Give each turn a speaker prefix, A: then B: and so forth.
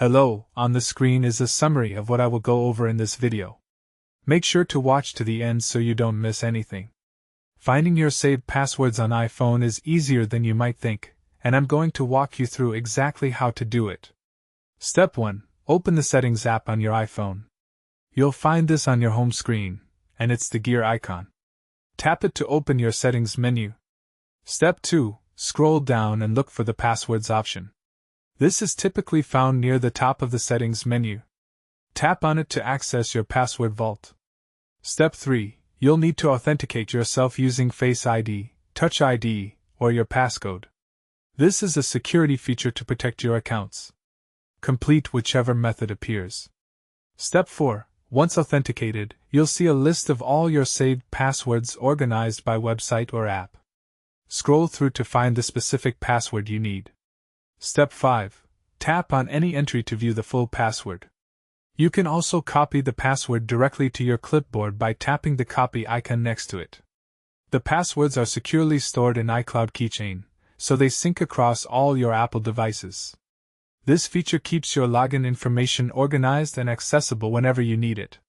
A: Hello, on the screen is a summary of what I will go over in this video. Make sure to watch to the end so you don't miss anything. Finding your saved passwords on iPhone is easier than you might think, and I'm going to walk you through exactly how to do it. Step 1. Open the Settings app on your iPhone. You'll find this on your home screen, and it's the gear icon. Tap it to open your Settings menu. Step 2. Scroll down and look for the Passwords option. This is typically found near the top of the Settings menu. Tap on it to access your password vault. Step 3. You'll need to authenticate yourself using Face ID, Touch ID, or your passcode. This is a security feature to protect your accounts. Complete whichever method appears. Step 4. Once authenticated, you'll see a list of all your saved passwords organized by website or app. Scroll through to find the specific password you need. Step 5. Tap on any entry to view the full password. You can also copy the password directly to your clipboard by tapping the copy icon next to it. The passwords are securely stored in iCloud Keychain, so they sync across all your Apple devices. This feature keeps your login information organized and accessible whenever you need it.